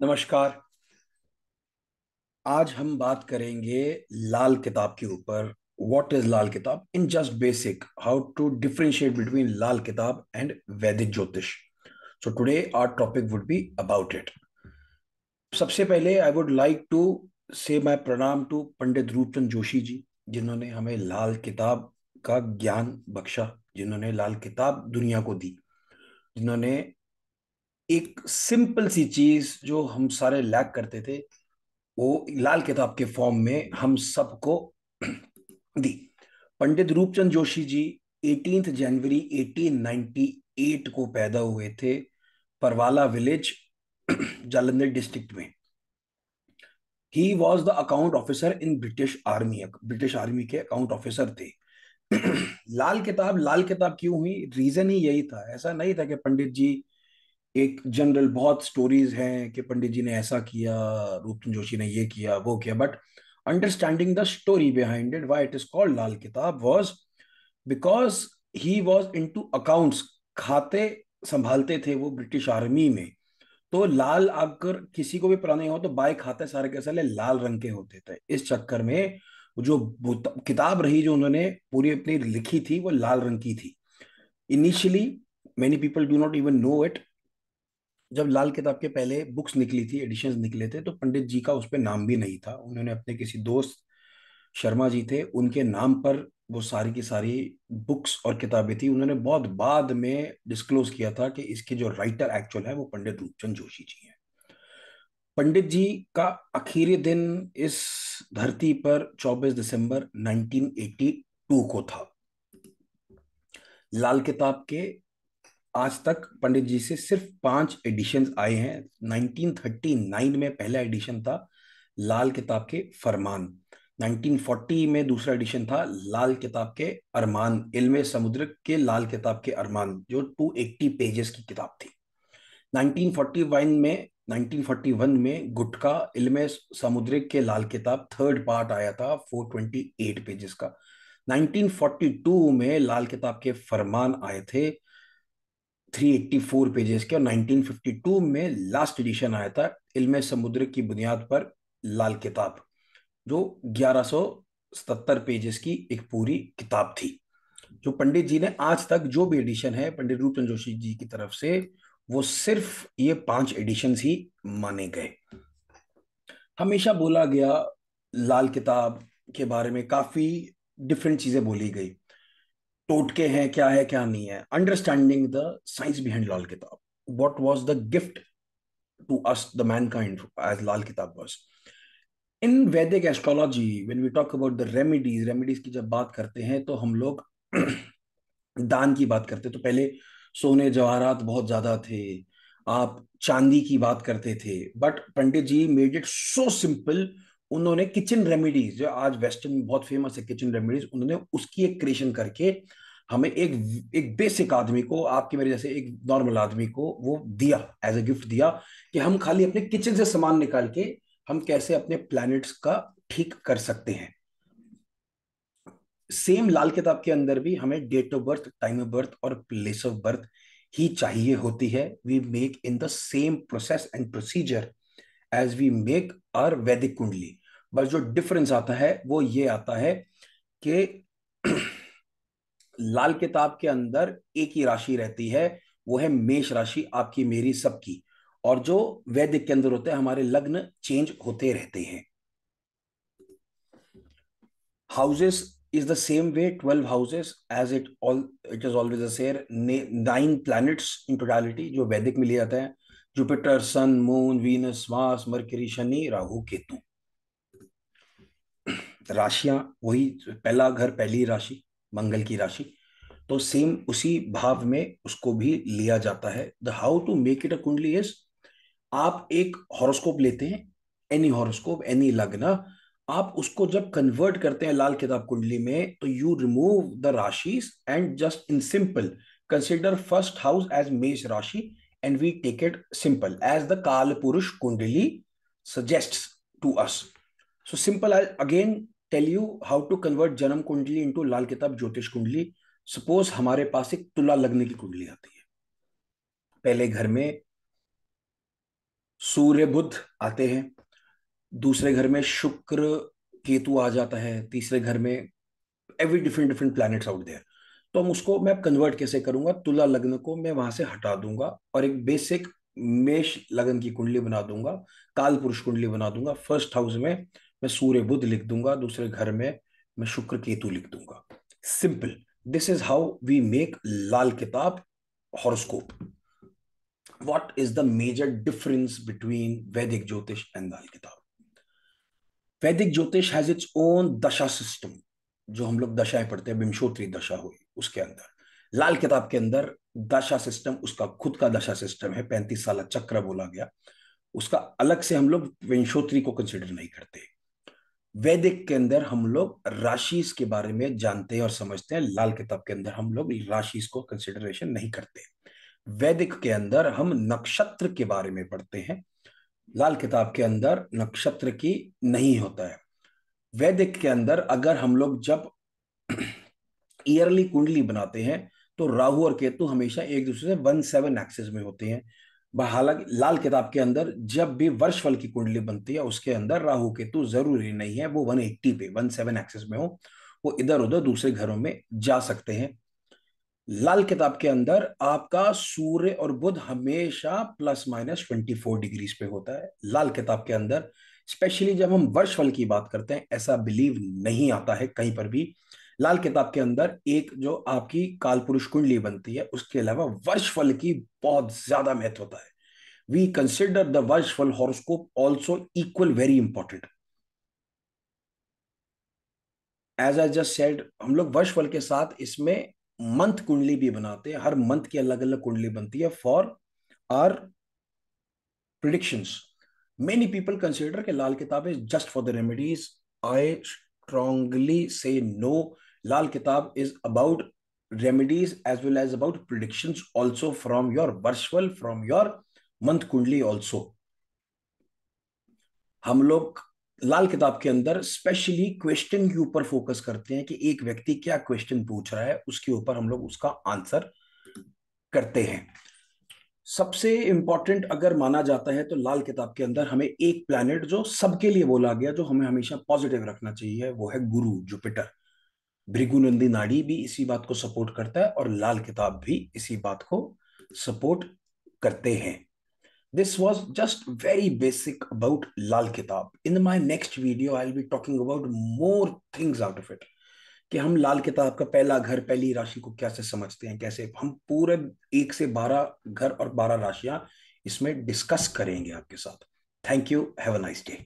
नमस्कार। आज हम बात करेंगे लाल किताब के ऊपर। What is Lal Kitab in just basic, how to differentiate between Lal Kitab and Vedic Jyotish. So today our topic would be about it. सबसे पहले I would like to say my प्रणाम टू पंडित रूपचंद जोशी जी, जिन्होंने हमें लाल किताब का ज्ञान बख्शा, जिन्होंने लाल किताब दुनिया को दी, जिन्होंने एक सिंपल सी चीज जो हम सारे लैक करते थे वो लाल किताब के फॉर्म में हम सबको दी। पंडित रूपचंद जोशी जी 18 जनवरी 1898 को पैदा हुए थे, परवाला विलेज, जालंधर डिस्ट्रिक्ट में। He was the account officer in British army के अकाउंट ऑफिसर थे। लाल किताब क्यों हुई, रीजन ही यही था। ऐसा नहीं था कि पंडित जी एक जनरल, बहुत स्टोरीज हैं कि पंडित जी ने ऐसा किया, रूपचंद जोशी ने ये किया वो किया, but understanding the story behind it, why it is called Lal Kitab, was because he was into accounts. खाते संभालते थे वो ब्रिटिश आर्मी में। तो लाल, अगर किसी को भी पढ़ना हो तो बाय खाते सारे के सारे लाल रंग के होते थे। इस चक्कर में जो किताब रही जो उन्होंने पूरी अपनी लिखी थी वो लाल रंग की थी। Initially many people do not even know it. जब लाल किताब के पहले बुक्स निकली थी, एडिशंस निकले थे, तो पंडित जी का उस पर नाम भी नहीं था। उन्होंने अपने किसी दोस्त, शर्मा जी थे, उनके नाम पर वो सारी की सारी बुक्स और किताबें थी। उन्होंने बहुत बाद में डिस्क्लोज किया था कि इसके जो राइटर एक्चुअल है वो पंडित रूपचंद जोशी जी हैं। पंडित जी का आखिरी दिन इस धरती पर 24 दिसंबर 1982 को था। लाल किताब के आज तक पंडित जी से सिर्फ 5 एडिशंस आए हैं। 1939 में पहला एडिशन था लाल किताब के फरमान। 1940 में दूसरा एडिशन था लाल किताब के अरमान, इल्मे समुद्र के लाल किताब के अरमान, जो 280 पेजेस की किताब थी। 1941 में गुटका इल्मे समुद्रिक के लाल किताब थर्ड पार्ट आया था, 428 पेजेस का। 1942 में लाल किताब के फरमान आए थे 384 पेजेस के, और 1952 में लास्ट एडिशन आया था इल्मे समुद्र की बुनियाद पर लाल किताब, जो 1177 पेजेस की एक पूरी किताब थी। जो पंडित जी ने आज तक जो भी एडिशन है पंडित रूपचंद जोशी जी की तरफ से, वो सिर्फ ये 5 एडिशंस ही माने गए। हमेशा बोला गया लाल किताब के बारे में, काफी डिफरेंट चीजें बोली गई, टोटके हैं, क्या है क्या नहीं है। Understanding the science behind Lal Kitab, what was the gift to us the mankind as Lal Kitab was. In Vedic astrology when we talk about the remedies की जब बात करते हैं तो हम लोग दान की बात करते, तो पहले सोने जवाहरात बहुत ज्यादा थे, आप चांदी की बात करते थे, but Pandit ji made it so simple. उन्होंने किचन रेमेडीज, जो आज वेस्टर्न में बहुत फेमस है किचन रेमेडीज, उन्होंने उसकी एक क्रिएशन करके हमें एक एक बेसिक आदमी को, आपके मेरे जैसे एक नॉर्मल आदमी को वो दिया, एज ए गिफ्ट दिया, कि हम खाली अपने किचन से सामान निकाल के हम कैसे अपने प्लैनेट्स का ठीक कर सकते हैं। सेम लाल किताब के अंदर भी हमें date of birth, time of birth और प्लेस ऑफ बर्थ ही चाहिए होती है। We make in the same process and procedure as we make our Vedic kundli. बस जो डिफरेंस आता है वो ये आता है कि लाल किताब के अंदर एक ही राशि रहती है, वो है मेष राशि, आपकी मेरी सबकी। और जो वैदिक के अंदर होते हैं, हमारे लग्न चेंज होते रहते हैं। Houses is the same way, 12 houses, as it is always the same, 9 planets in totality जो वैदिक में लिया जाता है, Jupiter, sun, moon, Venus, Mars, Mercury, Shani, Rahu, Ketu. राशियां वही, पहला घर, पहली राशि मंगल की राशि, तो सेम उसी भाव में उसको भी लिया जाता है। The how to make it a kundli is, आप एक हॉरोस्कोप लेते हैं, एनी हॉरोस्कोप, एनी लग्न, आप उसको जब कन्वर्ट करते हैं लाल किताब कुंडली में, तो यू रिमूव द राशिस and just in simple consider first house as मेष राशि, and we take it simple as the Kaal Purush कुंडली suggests to us. So simple, I'll again tell you how to convert जन्म कुंडली into लाल किताब ज्योतिष कुंडली। Suppose हमारे पास एक तुला लग्न की कुंडली आती है, पहले घर में सूर्य बुध आते हैं, दूसरे घर में शुक्र केतु आ जाता है, तीसरे घर में every different different planets out there. तो हम उसको मैं कन्वर्ट कैसे करूंगा, तुला लग्न को मैं वहां से हटा दूंगा और एक बेसिक मेष लग्न की कुंडली बना दूंगा, काल पुरुष कुंडली बना दूंगा। फर्स्ट हाउस में मैं सूर्य बुध लिख दूंगा, दूसरे घर में मैं शुक्र केतु लिख दूंगा। Simple. This is how we make Lal Kitab horoscope. What is the major difference between Vedic Jyotish and Lal Kitab? Vedic Jyotish has its own dasha system, जो हम लोग दशाएं पढ़ते हैं, विंशोत्तरी दशा हुई उसके अंदर। लाल किताब के अंदर दशा सिस्टम उसका खुद का दशा सिस्टम है, 35 साल चक्र बोला गया उसका। अलग से हम लोग विंशोत्तरी को कंसिडर नहीं करते। वैदिक के अंदर हम लोग राशिस के बारे में जानते हैं और समझते हैं, लाल किताब के अंदर हम लोग राशिस को कंसिडरेशन नहीं करते। वैदिक के अंदर हम नक्षत्र के बारे में पढ़ते हैं, लाल किताब के अंदर नक्षत्र की नहीं होता है। वैदिक के अंदर अगर हम लोग जब ईयरली कुंडली बनाते हैं तो राहु और केतु हमेशा एक दूसरे से 17 एक्सिस में होते हैं। हालांकि लाल किताब के अंदर जब भी वर्षफल की कुंडली बनती है उसके अंदर राहु केतु जरूरी नहीं है वो 180 पे 17 एक्सिस में हो, वो इधर उधर दूसरे घरों में जा सकते हैं। लाल किताब के अंदर आपका सूर्य और बुध हमेशा ±24 डिग्रीज पे होता है। लाल किताब के अंदर स्पेशली जब हम वर्षफल की बात करते हैं, ऐसा बिलीव नहीं आता है कहीं पर भी। लाल किताब के अंदर एक जो आपकी कालपुरुष कुंडली बनती है उसके अलावा वर्षफल की बहुत ज्यादा महत्व होता है। We consider the Varshphal horoscope also equal very important. As I just said, हम लोग वर्षफल के साथ इसमें मंथ कुंडली भी बनाते हैं, हर मंथ की अलग अलग कुंडली बनती है for our predictions. Many people consider कि Lal Kitab is just for the remedies. I strongly say no, Lal Kitab is about remedies as well as about predictions also from your virtual, from your month kundli also। हम लोग लाल किताब के अंदर specially question के ऊपर focus करते हैं कि एक व्यक्ति क्या क्वेश्चन पूछ रहा है, उसके ऊपर हम लोग उसका आंसर करते हैं। सबसे इंपॉर्टेंट अगर माना जाता है तो लाल किताब के अंदर हमें एक प्लैनेट जो सबके लिए बोला गया, जो हमें हमेशा पॉजिटिव रखना चाहिए, वो है गुरु जुपिटर। भृगुनंदी नाड़ी भी इसी बात को सपोर्ट करता है और लाल किताब भी इसी बात को सपोर्ट करते हैं। This was just very basic about Lal Kitab. In my next video, I'll be talking about more things out of it. कि हम लाल किताब का पहला घर, पहली राशि को कैसे समझते हैं, कैसे हम पूरे 1 से 12 घर और 12 राशियां इसमें डिस्कस करेंगे आपके साथ। Thank you, have a nice day.